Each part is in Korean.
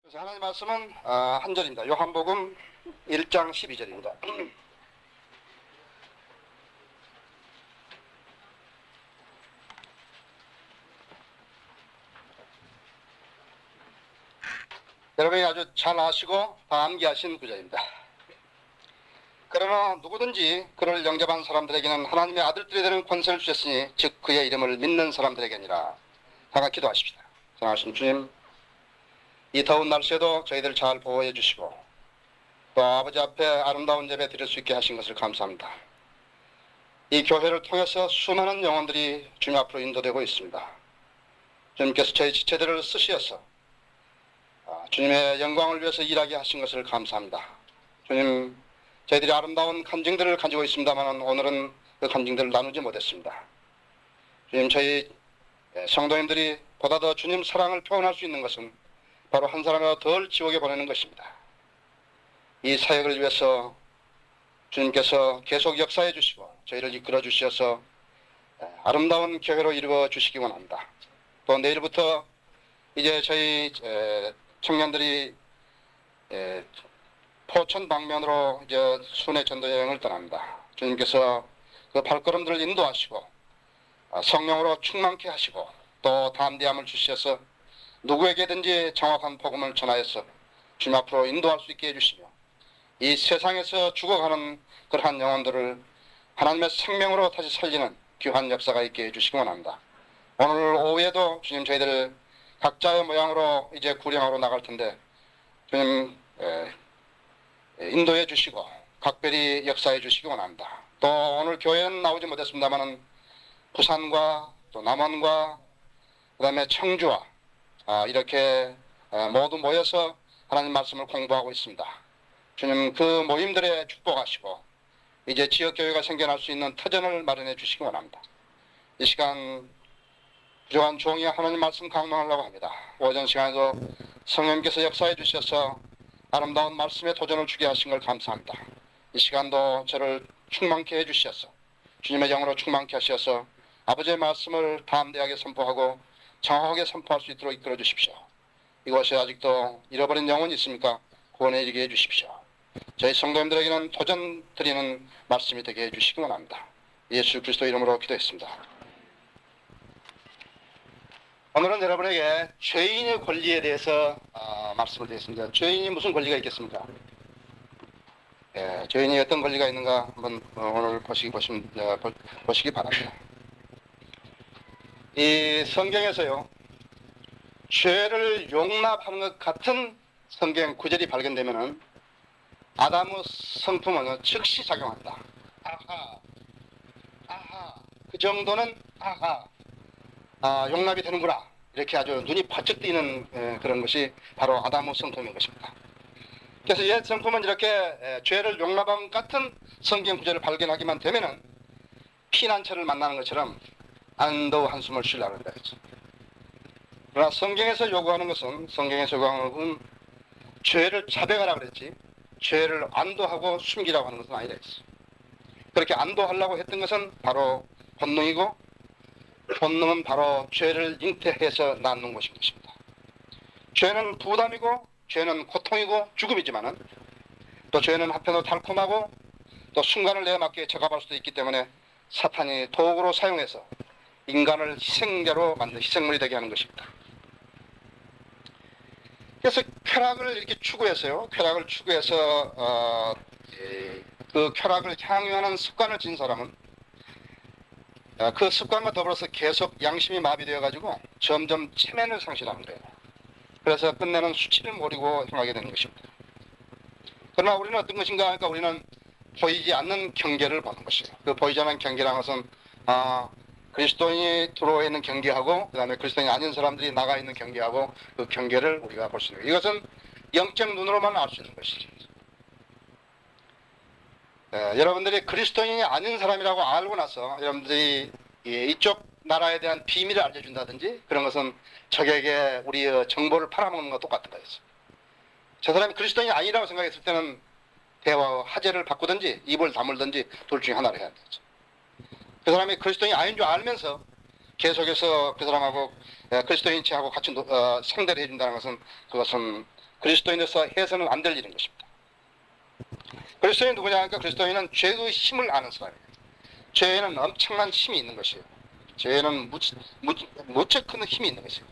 그래서 하나님 말씀은 한 절입니다. 요한복음 1장 12절입니다. 여러분이 아주 잘 아시고 다 암기하신 구절입니다. 그러나 누구든지 그를 영접한 사람들에게는 하나님의 아들들이 되는 권세를 주셨으니 즉 그의 이름을 믿는 사람들에게 아니라. 다 기도하십시다. 사랑하신 주님, 이 더운 날씨에도 저희들 잘 보호해 주시고 또 아버지 앞에 아름다운 예배 드릴 수 있게 하신 것을 감사합니다. 이 교회를 통해서 수많은 영혼들이 주님 앞으로 인도되고 있습니다. 주님께서 저희 지체들을 쓰시어서 주님의 영광을 위해서 일하게 하신 것을 감사합니다. 주님, 저희들이 아름다운 간증들을 가지고 있습니다만 오늘은 그 간증들을 나누지 못했습니다. 주님, 저희 성도님들이 보다 더 주님 사랑을 표현할 수 있는 것은 바로 한 사람이라도 덜 지옥에 보내는 것입니다. 이 사역을 위해서 주님께서 계속 역사해 주시고 저희를 이끌어 주셔서 아름다운 교회로 이루어 주시기 원합니다. 또 내일부터 이제 저희 청년들이 포천 방면으로 이제 순회 전도 여행을 떠납니다. 주님께서 그 발걸음들을 인도하시고 성령으로 충만케 하시고 또 담대함을 주셔서 누구에게든지 정확한 복음을 전하여서 주님 앞으로 인도할 수 있게 해주시며 이 세상에서 죽어가는 그러한 영혼들을 하나님의 생명으로 다시 살리는 귀한 역사가 있게 해주시기 원합니다. 오늘 오후에도 주님 저희들 각자의 모양으로 이제 구령하러 나갈 텐데 주님 인도해 주시고 각별히 역사해 주시기 원합니다. 또 오늘 교회는 나오지 못했습니다만 부산과 또 남원과 그 다음에 청주와 이렇게 모두 모여서 하나님 말씀을 공부하고 있습니다. 주님 그 모임들에 축복하시고 이제 지역교회가 생겨날 수 있는 터전을 마련해 주시기 원합니다. 이 시간 부족한 종이 하나님 말씀 강론하려고 합니다. 오전 시간에도 성령님께서 역사해 주셔서 아름다운 말씀의 도전을 주게 하신 걸 감사합니다. 이 시간도 저를 충만케 해주셔서 주님의 영으로 충만케 하셔서 아버지의 말씀을 담대하게 선포하고 정확하게 선포할 수 있도록 이끌어 주십시오. 이곳에 아직도 잃어버린 영혼이 있습니까? 구원에 이르게 해주십시오. 저희 성도님들에게는 도전 드리는 말씀이 되게 해주시기 원합니다. 예수 그리스도 이름으로 기도했습니다. 오늘은 여러분에게 죄인의 권리에 대해서 말씀을 드리겠습니다. 죄인이 무슨 권리가 있겠습니까? 죄인이 어떤 권리가 있는가 한번 오늘 보시기 바랍니다. 이 성경에서요, 죄를 용납하는 것 같은 성경 구절이 발견되면은 아담의 성품은 즉시 작용한다. 아하, 그 정도는 용납이 되는구나. 이렇게 아주 눈이 번쩍 띄는 그런 것이 바로 아담의 성품인 것입니다. 그래서 옛 성품은 이렇게 죄를 용납한 같은 성경 구절을 발견하기만 되면은 피난처를 만나는 것처럼 안도 한숨을 쉬려고 한다 했죠. 그러나 성경에서 요구하는 것은 죄를 자백하라 그랬지 죄를 안도하고 숨기라고 하는 것은 아니라 했어. 그렇게 안도하려고 했던 것은 바로 본능이고 본능은 바로 죄를 잉태해서 낳는 것인 것입니다. 죄는 부담이고 죄는 고통이고 죽음이지만은 또 죄는 한편으로 달콤하고 또 순간을 내 맞게 적합할 수도 있기 때문에 사탄이 도구로 사용해서 인간을 희생자로 만든 희생물이 되게 하는 것입니다. 그래서 쾌락을 이렇게 추구해서요. 쾌락을 추구해서 그 쾌락을 향유하는 습관을 진 사람은 그 습관과 더불어서 계속 양심이 마비되어 가지고 점점 체면을 상실하는 거예요. 그래서 끝내는 수치를 모르고 행하게 되는 것입니다. 그러나 우리는 어떤 것인가 하니까 우리는 보이지 않는 경계를 보는 것이에요. 그 보이지 않는 경계라는 것은 그리스도인이 들어와 있는 경계하고 그 다음에 그리스도인이 아닌 사람들이 나가 있는 경계하고 그 경계를 우리가 볼 수 있는 거예요. 이것은 영적 눈으로만 알 수 있는 것이죠. 여러분들이 그리스도인이 아닌 사람이라고 알고 나서 여러분들이 이쪽 나라에 대한 비밀을 알려준다든지 그런 것은 적에게 우리의 정보를 팔아먹는 것과 똑같은 거였어요. 저 사람이 그리스도인이 아니라고 생각했을 때는 대화와 하재를 바꾸든지 입을 다물든지 둘 중에 하나를 해야 되죠. 그 사람이 그리스도인이 아닌 줄 알면서 계속해서 그 사람하고 그리스도인체하고 같이 상대를 해준다는 것은 그것은 그리스도인으로서 해서는 안 될 일인 것입니다. 그리스도인이 누구냐 하니까 그리스도인은 죄의 힘을 아는 사람이에요. 죄에는 엄청난 힘이 있는 것이에요. 죄에는 무척 큰 힘이 있는 것이에요.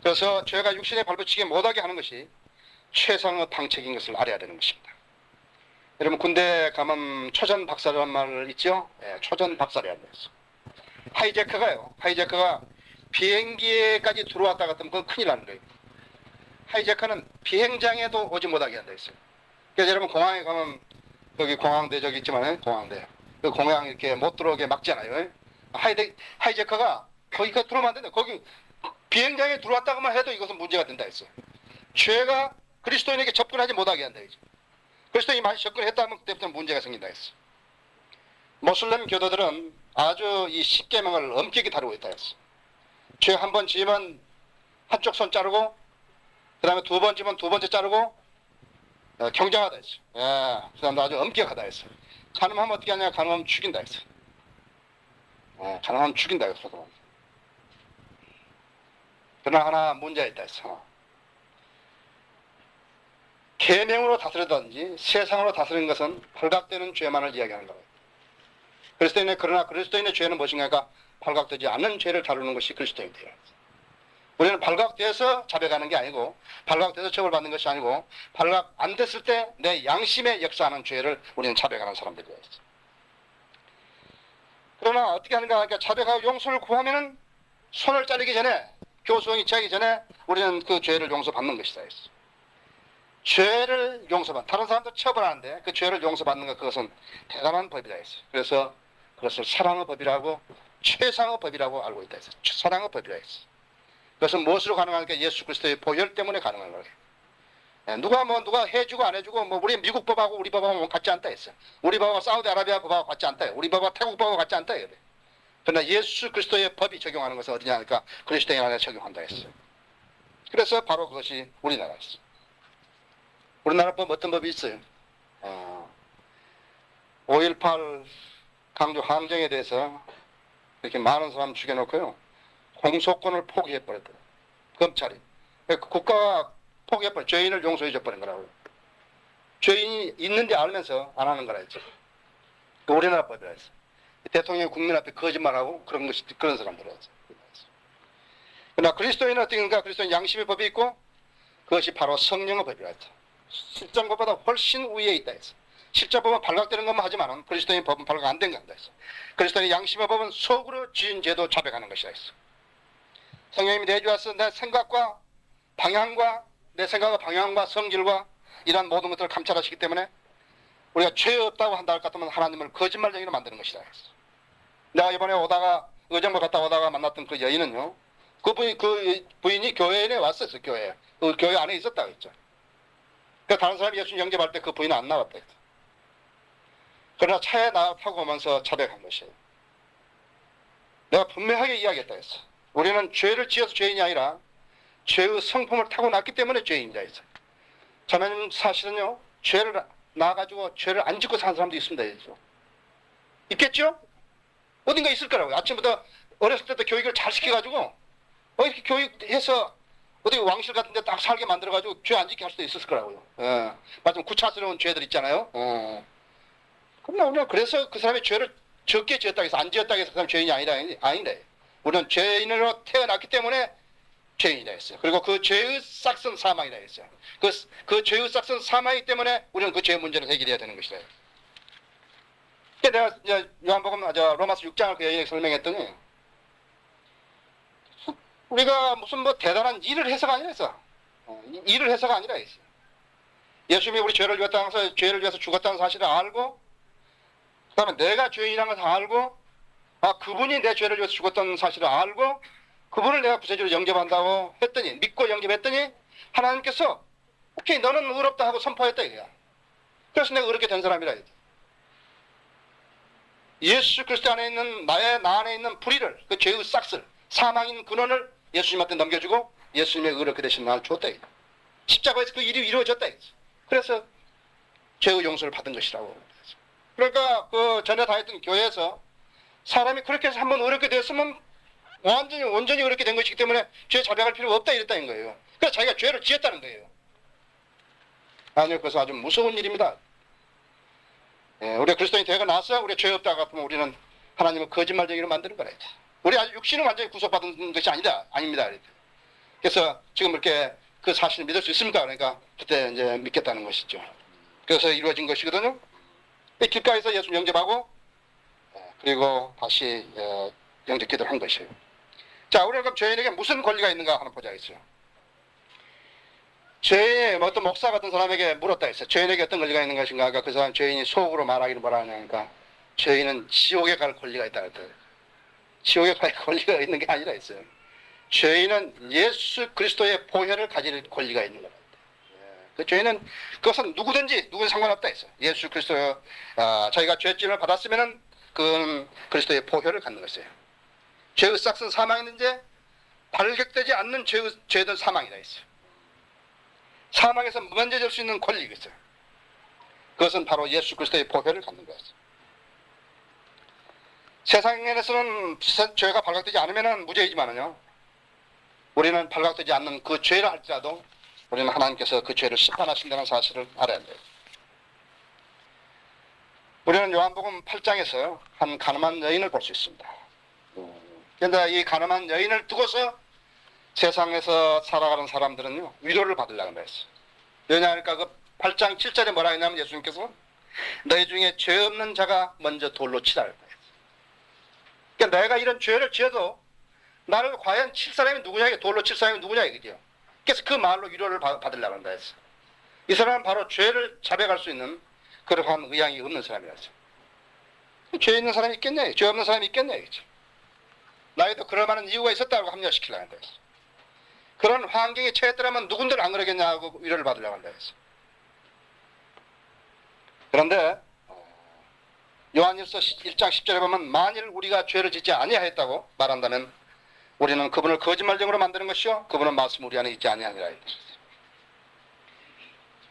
그래서 죄가 육신에 발붙이게 못하게 하는 것이 최상의 방책인 것을 알아야 되는 것입니다. 여러분 군대 가면 초전 박사라는 말 있죠? 네, 초전 박사라는 거였어. 하이제커가 비행기에까지 들어왔다 갔다 하면 그건 큰일 나는 거예요. 하이제커는 비행장에도 오지 못하게 한다 했어요. 그래서 여러분 공항에 가면 여기 공항대 저기 있지만 공항대 그 공항 이렇게 못 들어오게 막잖아요. 하이제커가 거기까지 들어오면 안 된다. 거기 비행장에 들어왔다고만 해도 이것은 문제가 된다 했어요. 죄가 그리스도인에게 접근하지 못하게 한다 했죠. 그리스도인이 많이 접근했다면 그때부터 문제가 생긴다 했어. 모슬렘 교도들은 아주 이 십계명을 엄격히 다루고 있다 했어. 죄 한 번 지으면 한쪽 손 자르고 그 다음에 두 번 지면 두 번째 자르고 경장하다 했어. 그 사람도 아주 엄격하다 했어. 가늠하면 어떻게 하냐? 가늠하면 죽인다 했어. 가늠하면 죽인다 했어. 그러나 하나 문제가 있다 했어. 계명으로 다스리든지 세상으로 다스리는 것은 발각되는 죄만을 이야기하는 거예요. 그러나 그리스도인의 죄는 무엇인가? 발각되지 않는 죄를 다루는 것이 그리스도인이에요. 우리는 발각돼서 자백하는 게 아니고 발각돼서 처벌받는 것이 아니고 발각 안 됐을 때 내 양심에 역사하는 죄를 우리는 자백하는 사람들이에요. 그러나 어떻게 하는가 하니까 자백하고 용서를 구하면은 손을 자르기 전에 교수형이 취하기 전에 우리는 그 죄를 용서받는 것이다 했어. 죄를 용서받는 다른 사람도 처벌하는데 그 죄를 용서받는 것 그것은 대단한 법이다 했어. 그래서 그것을 사랑의 법이라고 최상의 법이라고 알고 있다 했어. 사랑의 법이라 했어. 그것은 무엇으로 가능하니까 예수 그리스도의 보혈 때문에 가능한 거예요. 누가 해주고 안 해주고 우리 미국 법하고 우리 법하고 같지 않다 했어. 우리 법하고 사우디아라비아 법하고 같지 않다. 우리 법하고 태국 법하고 같지 않다. 그러나 예수 그리스도의 법이 적용하는 것은 어디냐 하니까 그리스도인 안에 적용한다 했어요. 그래서 바로 그것이 우리나라였어. 우리나라 법 어떤 법이 있어요? 5.18 강조 항쟁에 대해서 이렇게 많은 사람 죽여놓고요. 공소권을 포기해버렸다. 검찰이. 국가가 포기해버려. 죄인을 용서해줘버린 거라고요. 죄인이 있는데 알면서 안 하는 거라 했죠. 우리나라 법이라 했어. 대통령이 국민 앞에 거짓말하고 그런 사람들이라 했어. 그러나 그리스도인은 어떻게인가? 그리스도인 양심의 법이 있고 그것이 바로 성령의 법이라 했죠. 십자법보다 훨씬 위에 있다 했어. 십자법은 발각되는 것만 하지만 그리스도인 법은 발각 안 된 거 한다 했어. 그리스도인 양심의 법은 속으로 지은 죄도 자백하는 것이라 했어. 성령님이 내주어서 내 생각과 방향과 성질과 이러한 모든 것들을 감찰하시기 때문에 우리가 죄 없다고 한다 할 것 같으면 하나님을 거짓말쟁이로 만드는 것이다 했어. 내가 이번에 의정부 갔다 오다가 만났던 그 여인은요. 그 부인이 교회에 왔었어. 그 교회 안에 있었다고 했죠. 그러니까 다른 사람이 예수님 영접할 때 그 부인은 안 나왔다 했죠. 그러나 차에 타고 오면서 자백한 것이에요. 내가 분명하게 이야기했다 했어. 우리는 죄를 지어서 죄인이 아니라 죄의 성품을 타고났기 때문에 죄인이다 했어. 저는 사실은요. 죄를 나가지고 죄를 안 짓고 사는 사람도 있습니다. 했죠. 있겠죠? 어딘가 있을 거라고요. 아침부터 어렸을 때부터 교육을 잘 시켜가지고 이렇게 교육해서 어디 왕실 같은 데 딱 살게 만들어가지고 죄 안 짓게 할 수도 있었을 거라고요. 마침 구차스러운 죄들 있잖아요. 그러나 우리는 그래서 그 사람이 죄를 적게 지었다고 해서 안 지었다고 해서 그 사람 죄인이 아니래. 우리는 죄인으로 태어났기 때문에 죄인이라 했어요. 그리고 그 죄의 싹은 사망이라 했어요. 그 죄의 싹은 사망이기 때문에 우리는 그 죄 문제를 해결해야 되는 것이래요. 내가 요한복음 로마서 6장을 그 여인에게 설명했더니 우리가 무슨 대단한 일을 해서가 아니라 했어. 일을 해서가 아니라 했어. 예수님이 우리 죄를 위해서 죽었다는 사실을 알고 그 다음에 내가 죄인이라는 것을 알고 그분이 내 죄를 위해서 죽었다는 사실을 알고 그분을 내가 구세주로 영접한다고 했더니 믿고 영접했더니 하나님께서 오케이 너는 의롭다 하고 선포했다 이거야. 그래서 내가 의롭게 된 사람이라 했지. 예수 그리스도 안에 있는 나 안에 있는 불의를 그 죄의 싹을 사망인 근원을 예수님한테 넘겨주고 예수님의 의롭게 되신 나를 줬다 이거야. 십자가에서 그 일이 이루어졌다 이거지. 그래서 죄의 용서를 받은 것이라고. 그러니까 그 전에 다녔던 교회에서 사람이 그렇게 해서 한번 의롭게 됐으면 온전히 의롭게 된 것이기 때문에 죄 자백할 필요가 없다 이랬다는 거예요. 그래서 자기가 죄를 지었다는 거예요. 아니요, 그것은 아주 무서운 일입니다. 예, 우리가 그리스도인이 되고 나서 우리가 죄 없다고 하면 우리는 하나님을 거짓말쟁이로 만드는 거라. 우리 아직 육신은 완전히 구속받은 것이 아닙니다. 그래서 지금 이렇게 그 사실을 믿을 수 있습니까? 그러니까 그때 이제 믿겠다는 것이죠. 그래서 이루어진 것이거든요. 길가에서 예수 영접하고 그리고 다시 영접 기도를 한 것이에요. 자, 우리는 그럼 죄인에게 무슨 권리가 있는가 하는 보자 있어요. 죄인의 어떤 목사 같은 사람에게 물었다 했어요. 죄인에게 어떤 권리가 있는 것인가? 그러니까 그 사람 죄인이 속으로 말하기를 뭐라 하냐니까 죄인은 지옥에 갈 권리가 있다 그랬어요. 지옥에 갈 권리가 있는 게 아니라 했어요. 죄인은 예수 그리스도의 보혈을 가질 권리가 있는 거다. 그 죄인은 그것은 누구든지 상관없다 했어요. 예수 그리스도 자기가 죄짐을 받았으면은 그 그리스도의 보혈을 갖는 것이에요. 죄의 싹은 사망이든지 발격되지 않는 죄든 사망이다 했어요. 사망에서 무면제될 수 있는 권리가 있어요. 그것은 바로 예수 그리스도의 보혈을 갖는 것이죠. 세상에서는 죄가 발각되지 않으면 무죄이지만요. 우리는 발각되지 않는 그 죄를 할지라도 우리는 하나님께서 그 죄를 심판하신다는 사실을 알아야 돼요. 우리는 요한복음 8장에서 한 가늠한 여인을 볼 수 있습니다. 그런데 이 가늠한 여인을 두고서 세상에서 살아가는 사람들은요, 위로를 받으려고 했어요. 왜냐하니까 그 8장 7절에 뭐라 했냐면 예수님께서 너희 중에 죄 없는 자가 먼저 돌로 치라 했어요. 그러니까 내가 이런 죄를 지어도 나를 과연 칠 사람이 누구냐, 돌로 칠 사람이 누구냐 이거죠. 그래서 그 말로 위로를 받으려고 한다 했어요. 이 사람은 바로 죄를 자백할 수 있는 그러한 의향이 없는 사람이라서. 죄 있는 사람이 있겠냐, 죄 없는 사람이 있겠냐 이거죠. 나에도 그럴 만한 이유가 있었다고 합리화시키려고 한다 했어요. 그런 환경에 처했더라면 누군들 안 그러겠냐고 위로를 받으려고 한다 했어요. 그런데 요한일서 1장 10절에 보면 만일 우리가 죄를 짓지 아니하였다고 말한다면 우리는 그분을 거짓말쟁이로 만드는 것이요 그분은 말씀 우리 안에 있지 아니하니라.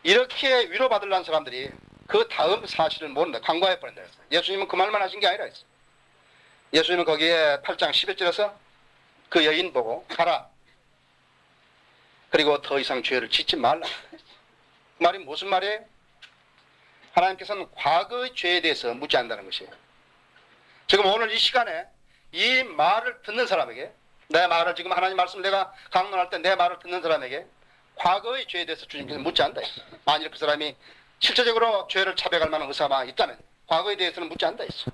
이렇게 위로받으려는 사람들이 그 다음 사실을 모른다. 간과해 버린다 했어요. 예수님은 그 말만 하신 게 아니라 했어요. 예수님은 거기에 8장 11절에서 그 여인 보고 가라. 그리고 더 이상 죄를 짓지 말라. 그 말이 무슨 말이에요? 하나님께서는 과거의 죄에 대해서 묻지 않는다는 것이에요. 지금 오늘 이 시간에 이 말을 듣는 사람에게, 내 말을 지금 하나님 말씀을 내가 강론할 때 내 말을 듣는 사람에게 과거의 죄에 대해서 주님께서 묻지 않는다. 만일 그 사람이 실제적으로 죄를 차별할 만한 의사가 있다면 과거에 대해서는 묻지 않는다 했어.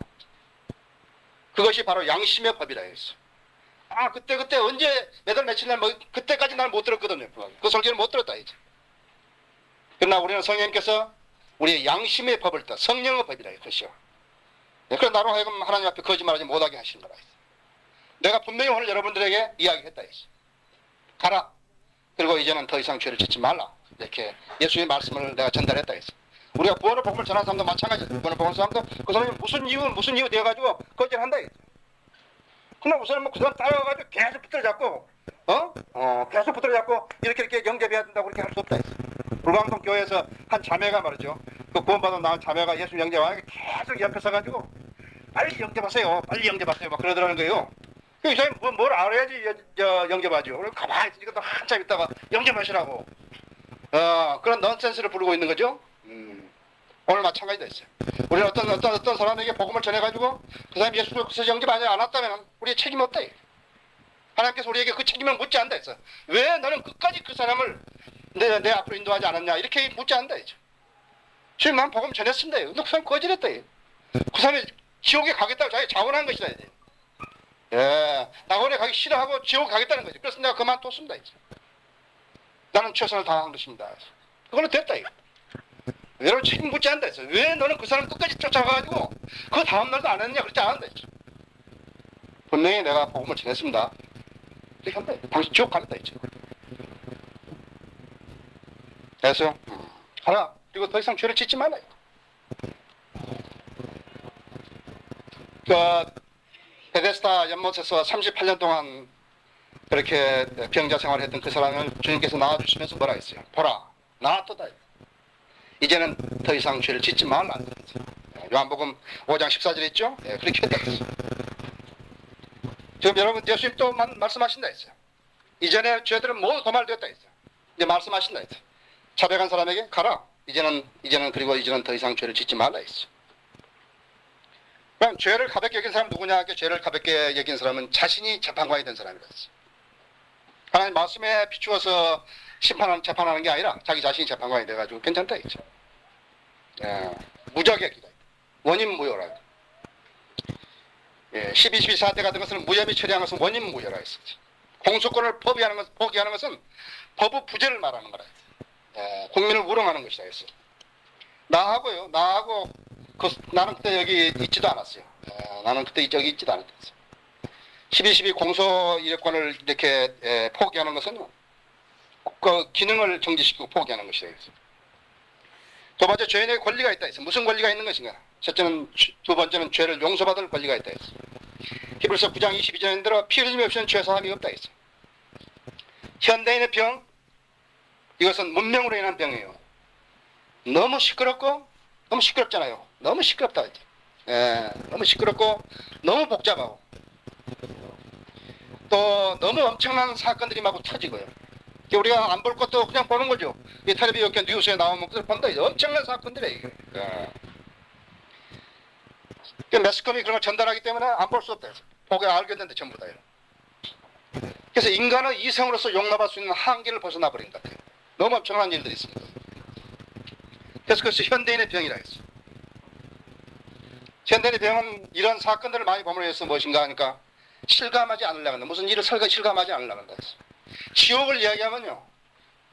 그것이 바로 양심의 법이라 했어. 아, 그때 언제 몇 월 며칠 날 뭐 그때까지 날 못 들었거든요. 그 설교를 못 들었다 이제. 그러나 우리는 성령님께서 우리의 양심의 법을 따 성령의 법이라 이것이요. 그래서 나로 하여금 하나님 앞에 거짓말하지 못하게 하시는 거라. 내가 분명히 오늘 여러분들에게 이야기했다 했어. 가라. 그리고 이제는 더 이상 죄를 짓지 말라. 이렇게 예수의 말씀을 내가 전달했다 했어. 우리가 구원의 복음을 전하는 사람도 마찬가지야. 구원의 복음을 사람도 그 사람이 무슨 이유 되어가지고 거짓한다 했어. 그러나 우선은 뭐 그 사람 따라가가지고 계속 붙들어잡고 계속 붙들어잡고 이렇게 영접해야 된다고 그렇게 할 수 없다 했어. 불광동 교회에서 한 자매가 말이죠. 그 구원받은 나온 자매가 예수 영접하니까 계속 옆에 서가지고 빨리 영접하세요. 빨리 영접하세요. 막 그러더라는 거예요. 이 사람이 뭘 알아야지 영접하죠. 그럼 가만히 있으니까 또 한참 있다가 영접하시라고. 그런 넌센스를 부르고 있는 거죠. 오늘 마찬가지도 있어요. 우리는 어떤 사람에게 복음을 전해가지고 그 사람이 예수 그리스도 영접하지 않았다면 우리의 책임 없다. 하나님께서 우리에게 그 책임을 묻지 않는다 했어. 왜 너는 끝까지 그 사람을 내 앞으로 인도하지 않았냐 이렇게 묻지 않는다 했죠. 지금 난 복음 전했습니다. 너 그 사람 거짓했다. 그 사람이 지옥에 가겠다고 자기 자원한 것이다. 낙원에 가기 싫어하고 지옥에 가겠다는 거죠. 그래서 내가 그만뒀습니다. 이제. 나는 최선을 다한 것입니다. 그걸로 됐다. 여러분 책임 묻지 않는다 했어요. 왜 너는 그 사람 끝까지 쫓아가가지고 그 다음날도 안 했느냐 그렇지 않았다 했죠. 분명히 내가 복음을 전했습니다. 이렇게 한다. 당신 지옥 갑니다. 이제. 그래서 하나 그리고 더 이상 죄를 짓지 말아요. 베데스다 연못에서 38년 동안 그렇게 병자 생활을 했던 그 사람을 주님께서 나와주시면서 뭐라 했어요? 보라, 나왔도다. 이제는 더 이상 죄를 짓지 말라. 요한복음 5장 14절 있죠? 그렇게 했다 했어요. 지금 여러분 예수님 또 말씀하신다 했어요. 이전에 죄들은 모두 도말되었다 했어요. 이제 말씀하신다 했어요. 자백한 사람에게 가라. 이제는 더 이상 죄를 짓지 말라 했어. 그럼 죄를 가볍게 여긴 사람 누구냐? 죄를 가볍게 여긴 사람은 자신이 재판관이 된 사람이랬어. 하나님 말씀에 비추어서 재판하는 게 아니라 자기 자신이 재판관이 돼가지고 괜찮다 했죠. 무적의 기다. 원인 무효라. 12.12 사태 같은 것은 무혐의 처리한 것은 원인 무효라 했었지. 공소권을 포기하는 것은 법의 부재를 말하는 거라. 국민을 우롱하는 것이다 했어. 나하고 나는 그때 여기 있지도 않았어요. 나는 그때 여기 있지도 않았어요. 12.12 공소 이력권을 이렇게 포기하는 것은 그 기능을 정지시키고 포기하는 것이다 했어. 두 번째, 죄인의 권리가 있다 했어. 무슨 권리가 있는 것인가? 두 번째는 죄를 용서받을 권리가 있다 했어. 히브리서 9장 22절에 들어 피 흘림이 없이는 죄 사함이 없다 했어. 현대인의 병, 이것은 문명으로 인한 병이에요. 너무 시끄럽잖아요. 너무 시끄럽다. 너무 시끄럽고 너무 복잡하고 또 너무 엄청난 사건들이 막 터지고요. 우리가 안 볼 것도 그냥 보는 거죠. 이 텔레비전 이렇게 뉴스에 나오면 그걸 본다. 엄청난 사건들이에요. 매스컴이 그런 걸 전달하기 때문에 안 볼 수 없다. 보게 알겠는데 전부 다요. 그래서 인간의 이성으로서 용납할 수 있는 한계를 벗어나 버린 것 같아요. 너무 엄청난 일들이 있습니다. 그래서 그것이 현대인의 병이라 했어요. 현대인의 병은 이런 사건들을 많이 범을해서 무엇인가 하니까 실감하지 않으려고 한다. 무슨 일을 실감하지 않으려고 한다. 지옥을 이야기하면요.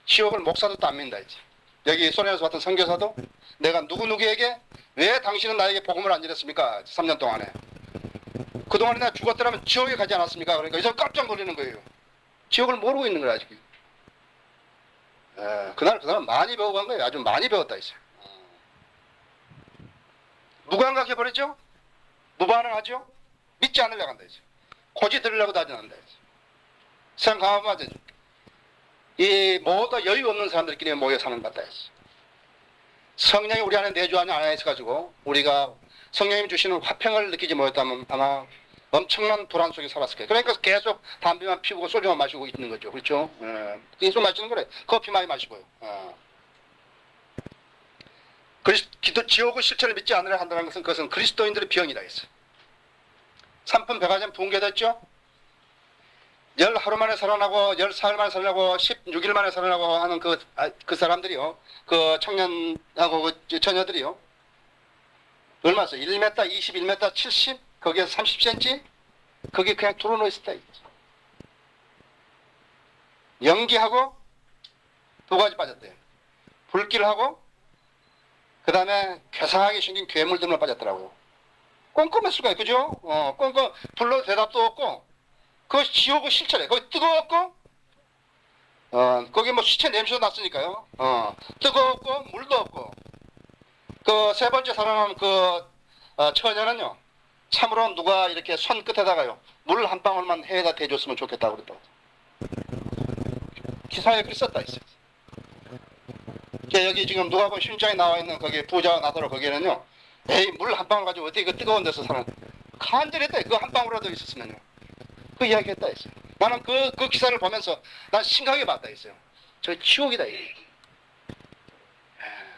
지옥을 목사도 안 믿는다 했지. 여기 소련에서 봤던 선교사도 내가 누구에게 왜 당신은 나에게 복음을 안 전했습니까? 3년 동안에. 그동안에 나 죽었더라면 지옥에 가지 않았습니까? 그러니까 이제 깜짝 놀라는 거예요. 지옥을 모르고 있는 거야 아직. 그날 많이 배우고 간 거예요. 아주 많이 배웠다 했어요. 무감각해버렸죠? 무반응하죠? 믿지 않으려고 한다 했어요. 고지 들으려고도 하지 않는다 했어요. 세상 강하면 되죠. 이 모두 여유 없는 사람들끼리 모여 사는 것 같다 했어요. 성령이 우리 안에 내주하냐 안 해서 우리가 성령님 주시는 화평을 느끼지 못했다면 아마 엄청난 불안 속에 살았을 거예요. 그러니까 계속 담배만 피우고 소주만 마시고 있는 거죠. 그렇죠? 계속 마시는 거래. 커피 많이 마시고요. 지옥의 실체를 믿지 않으려 한다는 것은 그것은 그리스도인들의 병이다 했어요. 삼품 백화점 붕괴됐죠? 10하루 만에 살아나고 14일 만에 살아나고 16일 만에 살아나고 하는 그 사람들이요. 그 청년하고 그 처녀들이요. 얼마였어요? 1m, 21m, 70? 거기에 30cm? 거기에 그냥 들어놓여 있었다. 연기하고 두 가지 빠졌대요. 불길하고 그 다음에 괴상하게 생긴 괴물들만 빠졌더라고요. 꼼꼼했을 거예요. 그죠? 꼼꼼, 불러 대답도 없고 그것이 지옥의 실체래. 거기 뜨거웠고 거기 뭐 시체 냄새도 났으니까요. 뜨거웠고 물도 없고 그 세 번째 살아남은 처녀는요. 참으로 누가 이렇게 손 끝에다가요. 물 한 방울만 해에다 대줬으면 좋겠다고 그랬다고. 기사에 그렇게 썼다 했어요. 여기 지금 누가복음 16장에 나와 있는 거기 부자와 나사로 거기에는요. 에이 물 한 방울 가지고 어떻게 그 뜨거운 데서 사는 간절했다. 그 한 방울이라도 있었으면요. 그 이야기 했다 했어요. 나는 그 기사를 보면서 난 심각하게 봤다 했어요. 저 지옥이다.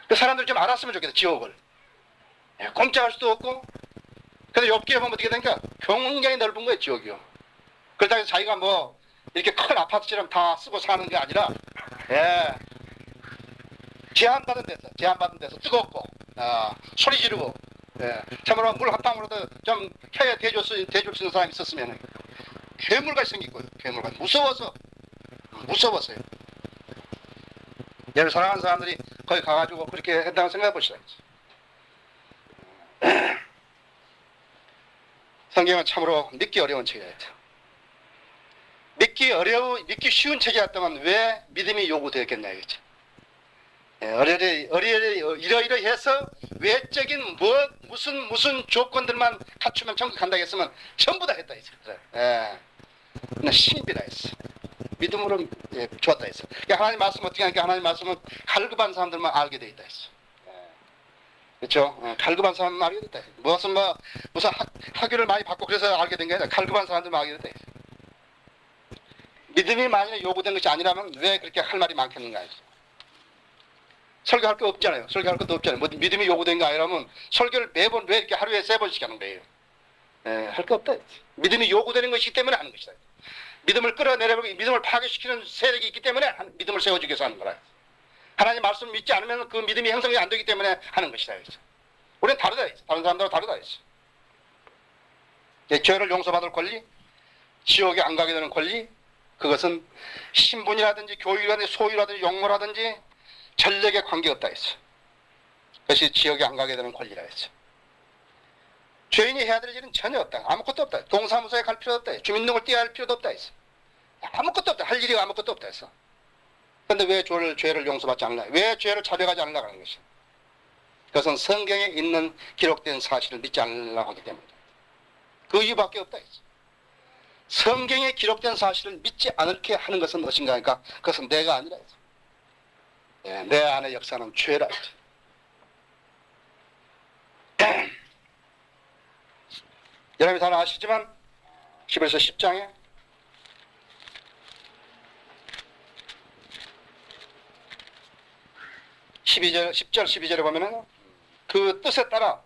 그 사람들이 좀 알았으면 좋겠다. 지옥을. 꼼짝할 수도 없고 그래서 욥기에 보면 어떻게 되니까 굉장히 넓은 거예요. 지옥이요. 그렇다고 해서 자기가 뭐 이렇게 큰 아파트처럼 다 쓰고 사는 게 아니라 제한받은 데서 뜨겁고 소리 지르고 참으로 물 한 방울로도 좀 혀에 대줄 수 있는 사람이 있었으면 괴물같이 생기고요. 괴물같이 무서웠어요. 얘를 사랑하는 사람들이 거기 가가지고 그렇게 했다고 생각해 보시라. 성경은 참으로 믿기 어려운 책이에요. 믿기 쉬운 책이었다면 왜 믿음이 요구되었겠냐 이거죠. 이러이러해서 외적인 무슨 조건들만 갖추면 천국 간다고 했으면 전부 다 했다 했어. 그냥 신비라 했어. 믿음으로 좋았다 했어. 하나님 말씀 어떻게 하니까 하나님 말씀은 갈급한 사람들만 알게 돼 있다 했어. 그렇죠? 갈급한 사람만 알게 됐다. 무슨 학위를 많이 받고 그래서 알게 된 게 아니라 갈급한 사람들만 알게 됐다. 믿음이 만약에 요구된 것이 아니라면 왜 그렇게 할 말이 많겠는가 했어. 설교할 거 없잖아요. 설교할 것도 없잖아요. 뭐 믿음이 요구된 게 아니라면 설교를 매번 왜 이렇게 하루에 3번씩 하는 거예요? 할 거 없다. 믿음이 요구되는 것이기 때문에 하는 것이다. 믿음을 끌어내려고 믿음을 파괴시키는 세력이 있기 때문에 믿음을 세워주기 위해서 하는 거라. 하나님 말씀을 믿지 않으면 그 믿음이 형성이 안 되기 때문에 하는 것이다. 우리는 다르다. 다른 사람들하고 다르다. 죄를 용서받을 권리, 지옥에 안 가게 되는 권리, 그것은 신분이라든지 교육이라든지 소유라든지 용모라든지 전력에 관계없다 했어. 그것이 지옥에 안 가게 되는 권리라 했어. 죄인이 해야 될 일은 전혀 없다. 아무것도 없다. 동사무소에 갈 필요도 없다. 주민등록을 떼야 할 필요도 없다 했어. 아무것도 없다. 할 일이 아무것도 없다 했어. 그런데 왜 죄를 용서받지 않나? 왜 죄를 자백하지 않으려고 하는 것이야? 그것은 성경에 있는 기록된 사실을 믿지 않으려고 하기 때문이다. 그 이유밖에 없다 했어. 성경에 기록된 사실을 믿지 않게 하는 것은 무엇인가 하니까 그것은 내가 아니라 했어. 내 안의 역사는 죄라 했죠. 여러분이 잘 아시지만 히브리서 10장에 10절 12절에 보면은 그 뜻에 따라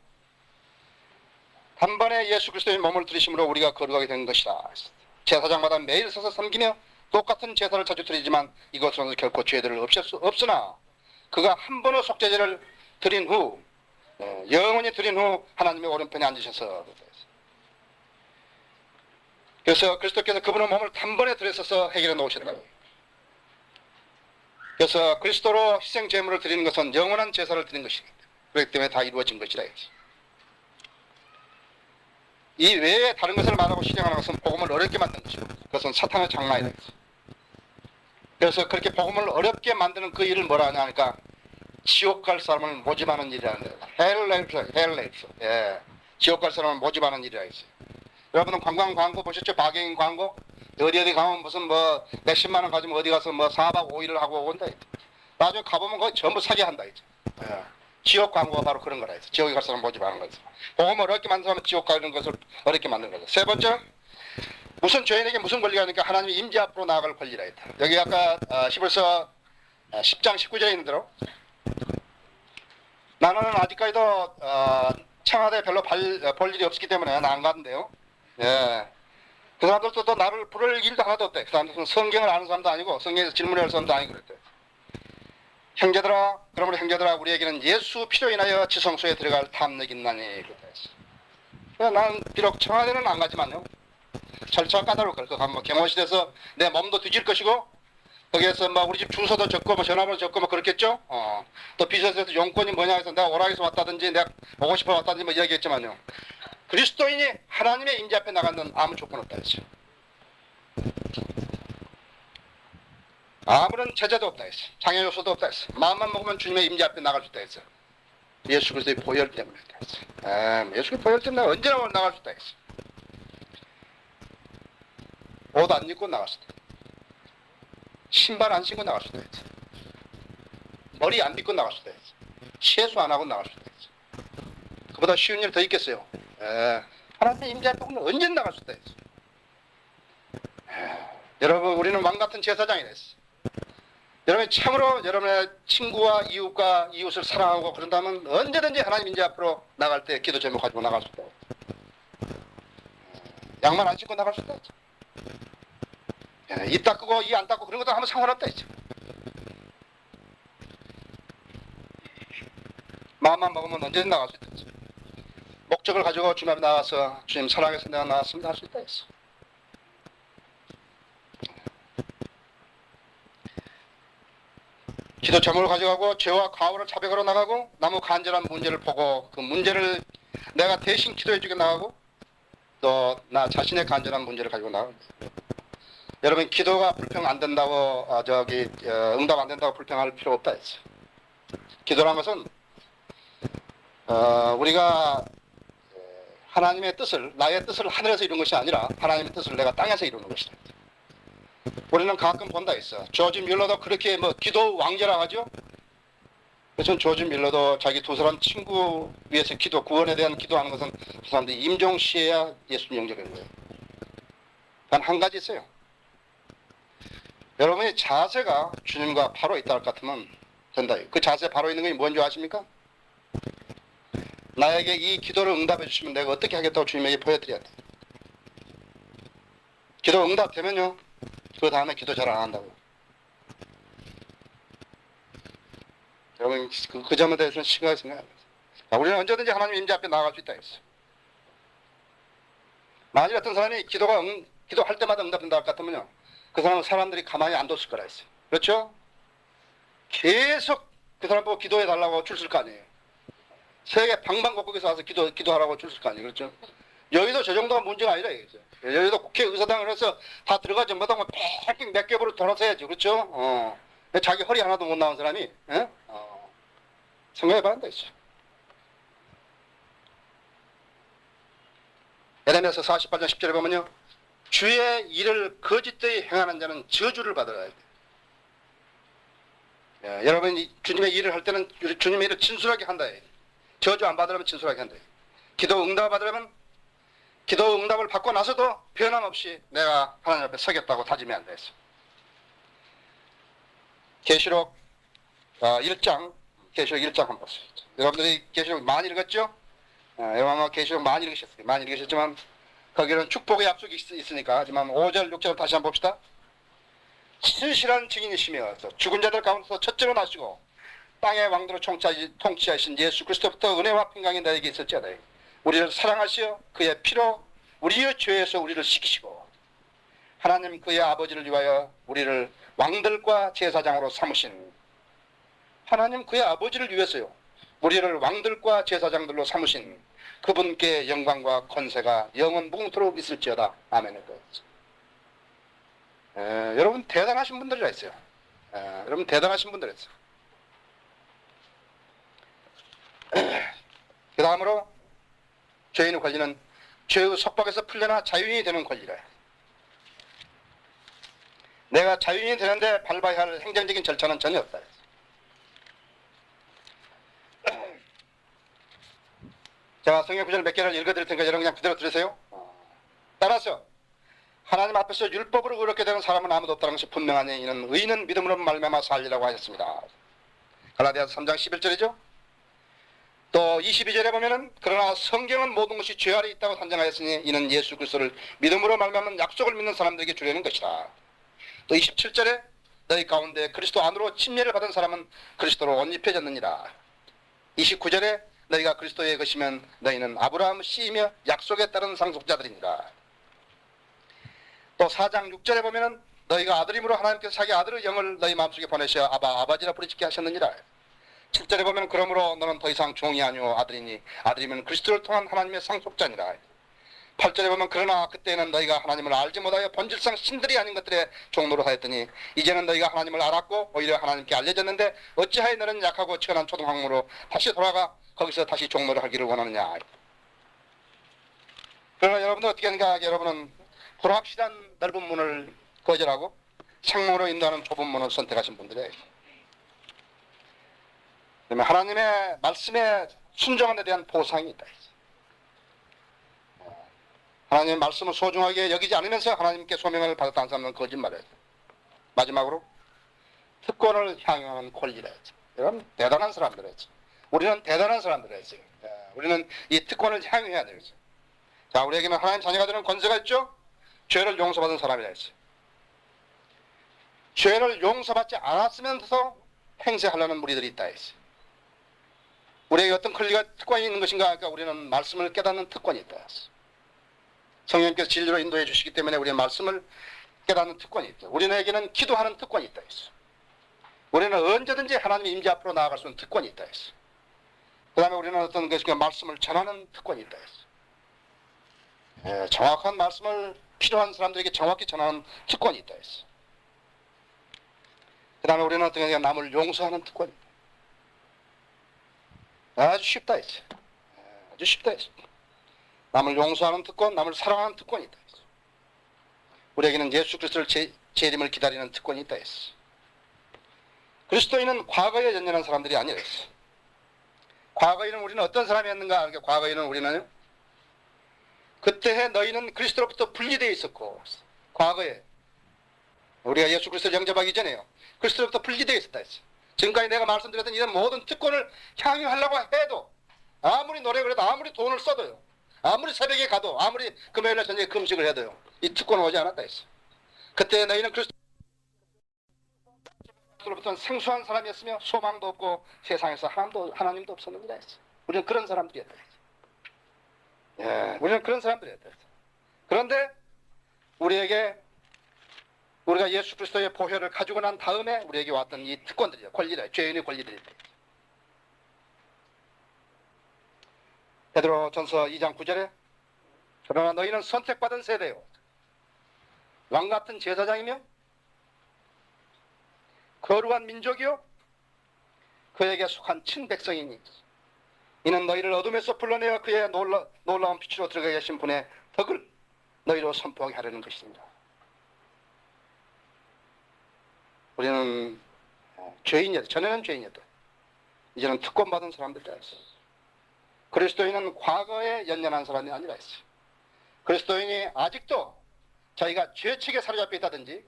단번에 예수 그리스도의 몸을 들이심으로 우리가 거룩하게 된 것이다. 제사장마다 매일 서서 섬기며 똑같은 제사를 자주 드리지만 이것으로는 결코 죄들을 없앨 수 없으나 그가 한 번의 속죄제를 드린 후 영원히 드린 후 하나님의 오른편에 앉으셔서 그래서 그리스도께서 그분의 몸을 단번에 들여서서 해결해 놓으셨다고. 그래서 그리스도로 희생 제물을 드리는 것은 영원한 제사를 드리는 것이기 때문에 그렇기 때문에 다 이루어진 것이라 했지. 이 외에 다른 것을 말하고 실행하는 것은 복음을 어렵게 만드는 것이고 그것은 사탄의 장난이라 했지. 그래서 그렇게 복음을 어렵게 만드는 그 일을 뭐라 하냐 하니까 지옥 갈 사람을 모집하는 일이라는 거예요. 헬레이프. 예. 지옥 갈 사람을 모집하는 일이라 했어요. 여러분은 관광 광고 보셨죠? 박예인 광고? 어디 가면 무슨 뭐 몇십만 원 가지면 어디 가서 뭐 4박 5일을 하고 온다. 나중에 가보면 거기 전부 사기한다. 예. 지옥 광고가 바로 그런 거라 했어. 지옥에 갈 사람 모집하는 거죠. 복음을 어렵게 만들면 지옥 가는 것을 어렵게 만드는 거죠. 세 번째, 무슨 죄인에게 무슨 권리가 있는가? 하나님의 임재 앞으로 나아갈 권리라 했다. 여기 아까 히브리서 10장 19절에 있는 대로 나는 아직까지도 청와대 별로 볼 일이 없기 때문에 나 안 가는데요. 예. 그 사람들도 또 나를 부를 일도 하나도 없대. 그 사람들은 성경을 아는 사람도 아니고 성경에서 질문할 사람도 아니고 그랬대. 형제들아, 그러므로 형제들아, 우리에게는 예수 피로 인하여 지성소에 들어갈 탐욕이 있나니 그랬다 했어. 나는 비록 청와대는 안 가지만요. 절차가 까다로울 거야. 가면 뭐 경호실에서 내 몸도 뒤질 것이고 거기에서 뭐 우리 집 주소도 적고 뭐 전화번호 적고 뭐 그렇겠죠. 또 비서실에서 용건이 뭐냐 해서 내가 오락에서 왔다든지 내가 오고 싶어 왔다든지 뭐 이야기했지만요. 그리스도인이 하나님의 임재 앞에 나가는 아무 조건 없다 했어요. 아무런 제재도 없다 했어. 장애 요소도 없다 했어. 마음만 먹으면 주님의 임재 앞에 나갈 수 있다 했어. 예수 그리스도의 보혈 때문에 그랬다 했어. 예수의 보혈 때문에 언제나 나갈 수 있다 했어. 옷 안 입고 나갈 수 있다. 신발 안 신고 나갈 수 있다 했어. 머리 안 빗고 나갈 수 있다 했어. 세수 안 하고 나갈 수 있다 했어. 그보다 쉬운 일 더 있겠어요. 하나님의 임재 앞에 언제나 나갈 수 있다 했어. 여러분, 우리는 왕같은 제사장이 됐어. 여러분이 참으로 여러분의 친구와 이웃과 이웃을 사랑하고 그런다면 언제든지 하나님 임재 앞으로 나갈 때 기도 제목 가지고 나갈 수 있다. 양말 안 신고 나갈 수 있다. 입 닦고 이 안 닦고 그런 것도 아무 상관없다 했죠. 마음만 먹으면 언제든 나갈 수 있다 했죠. 목적을 가지고 주님 앞에 나와서 주님 사랑해서 내가 나왔습니다 할 수 있다 했어. 기도 제목을 가져가고 죄와 과오를 자백하러 나가고 나무 간절한 문제를 보고 그 문제를 내가 대신 기도해 주게 나가고 또 나 자신의 간절한 문제를 가지고 나가고. 여러분, 기도가 불평 안 된다고 응답 안 된다고 불평할 필요 없다 했어요. 기도라는 것은 우리가 하나님의 뜻을, 나의 뜻을 하늘에서 이루는 것이 아니라 하나님의 뜻을 내가 땅에서 이루는 것이다. 우리는 가끔 본다 했어. 조지 밀러도 그렇게 뭐 기도 왕자라고 하죠. 그래서 조지 밀러도 자기 두 사람 친구 위해서 구원에 대한 기도하는 것은 그 사람들이 임종시해야 예수님 영접하는 거예요. 단 한 가지 있어요. 여러분의 자세가 주님과 바로 있다 할 것 같으면 된다. 그 자세 바로 있는 것이 뭔지 아십니까? 나에게 이 기도를 응답해 주시면 내가 어떻게 하겠다고 주님에게 보여드려야 돼. 기도 응답되면요, 그 다음에 기도 잘 안 한다고. 여러분, 그 점에 대해서는 심각하게 생각합니다. 우리는 언제든지 하나님 임재 앞에 나아갈 수 있다 했어요. 만일 어떤 사람이 기도할 때마다 응답된다 할 것 같으면요, 그 사람은 사람들이 가만히 안 뒀을 거라 했어요. 그렇죠? 계속 그 사람 보고 기도해 달라고 줄 쓸 거 아니에요. 세계 방방곡곡에서 와서 기도하라고 줄 쓸 거 아니에요. 그렇죠? 여의도 저 정도가 문제가 아니라 이거죠. 여의도 국회의사당을 해서 다 들어가 전마다 뭐 빽빽 몇 겹으로 돌아서 해야지. 그렇죠? 자기 허리 하나도 못 나온 사람이, 생각해 봐야 되죠. 에레미야서 48장 10절에 보면요, 주의 일을 거짓되이 행하는 자는 저주를 받아야 돼. 여러분, 주님의 일을 할 때는 주님의 일을 진솔하게 한다. 저주 안 받으려면 진솔하게 한다. 기도 응답 받으려면 기도 응답을 받고 나서도 변함없이 내가 하나님 앞에 서겠다고 다짐해야 한다 했어. 계시록 1장 한번 보세요. 여러분들이 계시록 많이 읽었죠? 여러분 아마 계시록 많이 읽으셨어요. 많이 읽으셨지만 거기는 축복의 약속이 있으니까. 하지만 5절, 6절 다시 한번 봅시다. 신실한 증인이시며 죽은 자들 가운데서 첫째로 나시고 땅의 왕도로 통치하신 예수 그리스도부터 은혜와 평강이 너에게 있을지어다. 우리를 사랑하시어 그의 피로 우리의 죄에서 우리를 씻기시고 하나님 그의 아버지를 위하여 우리를 왕들과 제사장으로 삼으신, 하나님 그의 아버지를 위해서요, 우리를 왕들과 제사장들로 삼으신 그분께 영광과 권세가 영원 무궁토록 있을지어다. 아멘. 여러분 대단하신 분들이라 했어요. 여러분 대단하신 분들 했어요. 그 다음으로 죄인의 권리는 죄의 속박에서 풀려나 자유인이 되는 권리라. 내가 자유인이 되는데 밟아야 할 행정적인 절차는 전혀 없다. 제가 성경 구절 몇 개를 읽어드릴 테니까 여러분 그냥 그대로 들으세요. 따라서 하나님 앞에서 율법으로 의롭게 되는 사람은 아무도 없다는 것이 분명하니 이는 의인은 믿음으로 말미암아 살리라고 하셨습니다. 갈라디아서 3장 11절이죠. 또 22절에 보면은 그러나 성경은 모든 것이 죄 아래 있다고 산정하였으니 이는 예수 그리스도를 믿음으로 말미암은 약속을 믿는 사람들에게 주려는 것이다. 또 27절에 너희 가운데 그리스도 안으로 침례를 받은 사람은 그리스도로 옷 입혀졌느니라. 29절에 너희가 그리스도의 것이면 너희는 아브라함 씨이며 약속에 따른 상속자들이니라. 또 4장 6절에 보면은 너희가 아들임으로 하나님께서 자기 아들의 영을 너희 마음속에 보내셔 아버지라 부르짖게 하셨느니라. 7절에 보면 그러므로 너는 더 이상 종이 아니오 아들이니 아들이면 그리스도를 통한 하나님의 상속자니라. 8절에 보면 그러나 그때는 너희가 하나님을 알지 못하여 본질상 신들이 아닌 것들에 종노릇 하였더니 이제는 너희가 하나님을 알았고 오히려 하나님께 알려졌는데 어찌하여 너는 약하고 천한 초등학문으로 다시 돌아가 거기서 다시 종노릇 하기를 원하느냐. 그러나 여러분들 어떻게 하는가. 여러분은 불확실한 넓은 문을 거절하고 창문으로 인도하는 좁은 문을 선택하신 분들이에요. 그러면 하나님의 말씀에 순종한 데 대한 보상이 있다. 하나님의 말씀을 소중하게 여기지 않으면서 하나님께 소명을 받았다는 사람은 거짓말이에요. 마지막으로 특권을 향유하는 권리라죠. 여러분 대단한 사람들이죠. 우리는 대단한 사람들이죠. 우리는 이 특권을 향유해야 되죠. 자, 우리에게는 하나님 자녀가 되는 권세가 있죠. 죄를 용서받은 사람이라 했어요. 죄를 용서받지 않았으면서 행세하려는 무리들이 있다 했어요. 우리에게 어떤 권리가 특권이 있는 것인가? 그러니까 우리는 말씀을 깨닫는 특권이 있다 했어요. 성령님께서 진리로 인도해 주시기 때문에 우리의 말씀을 깨닫는 특권이 있다. 우리에게는 기도하는 특권이 있다 했어요. 우리는 언제든지 하나님의 임재 앞으로 나아갈 수 있는 특권이 있다 했어요. 그 다음에 우리는 어떤 것인가 말씀을 전하는 특권이 있다 했어요. 정확한 말씀을 필요한 사람들에게 정확히 전하는 특권이 있다 했어요. 그 다음에 우리는 어떤 것인가 남을 용서하는 특권이 있다. 아주 쉽다 했어요. 아주 쉽다 했어요. 남을 용서하는 특권, 남을 사랑하는 특권이 있다 했어요. 우리에게는 예수 그리스도를 재림을 기다리는 특권이 있다 했어요. 그리스도인은 과거에 연연한 사람들이 아니라 했어요. 과거에는 우리는 어떤 사람이었는가? 그러니까 과거에는 우리는 그때 너희는 그리스도로부터 분리되어 있었고, 과거에 우리가 예수 그리스도를 영접하기 전에요. 그리스도로부터 분리되어 있었다 했어요. 지금까지 내가 말씀드렸던 이런 모든 특권을 향유하려고 해도 아무리 노력을 해도 아무리 돈을 써도요. 아무리 새벽에 가도 아무리 금요일날 저녁에 금식을 해도요. 이 특권은 오지 않았다 했어. 그때 너희는 그리스도로부터 생소한 사람이었으며 소망도 없고 세상에서 하나님도 없었느니라 했어. 우리는 그런 사람들이었다 했어. 예, 우리는 그런 사람들이었다 했어. 그런데 우리가 예수 그리스도의 보혈을 가지고 난 다음에 우리에게 왔던 이 특권들이요. 권리다. 죄인의 권리들이다. 베드로전서 2장 9절에 그러나 너희는 선택받은 세대요. 왕같은 제사장이며 거룩한 민족이요. 그에게 속한 친백성이니 이는 너희를 어둠에서 불러내어 그의 놀라운 빛으로 들어가 계신 분의 덕을 너희로 선포하게 하려는 것입니다. 우리는 죄인이었다. 전에는 죄인이었다. 이제는 특권받은 사람들이라 했어요. 그리스도인은 과거에 연연한 사람이 아니라 했어요. 그리스도인이 아직도 자기가 죄책에 사로잡혀 있다든지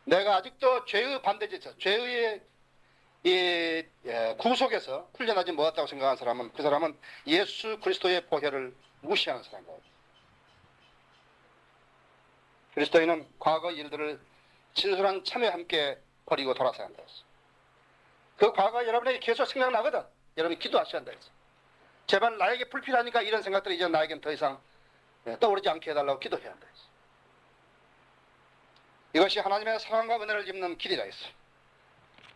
내가 아직도 죄의 반대지에서 죄의 구속에서 풀려나지 못했다고 생각하는 사람은 그 사람은 예수 그리스도의 보혈을 무시하는 사람입니다. 그리스도인은 과거 일들을 진솔한 참여와 함께 버리고 돌아서야 한다 했어. 그 과거 여러분에게 계속 생각나거든. 여러분이 기도하셔야 한다 했어. 제발 나에게 불필요하니까 이런 생각들이 이제 나에겐 더 이상 떠오르지 않게 해달라고 기도해야 한다 했어. 이것이 하나님의 사랑과 은혜를 입는 길이라 했어.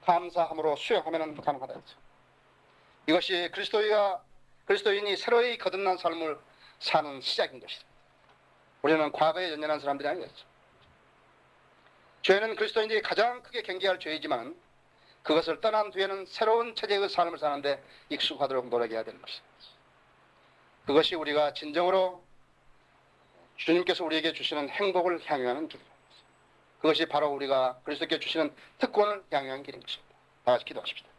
감사함으로 수용하면 가능하다 했어. 이것이 그리스도인이 새로이 거듭난 삶을 사는 시작인 것이다. 우리는 과거에 연연한 사람들이 아니겠죠. 죄는 그리스도인들이 가장 크게 경계할 죄이지만 그것을 떠난 뒤에는 새로운 체제의 삶을 사는데 익숙하도록 노력해야 되는 것이다. 그것이 우리가 진정으로 주님께서 우리에게 주시는 행복을 향유하는 길입니다. 그것이 바로 우리가 그리스도께 주시는 특권을 향유하는 길인 것입니다. 다 같이 기도하십시다.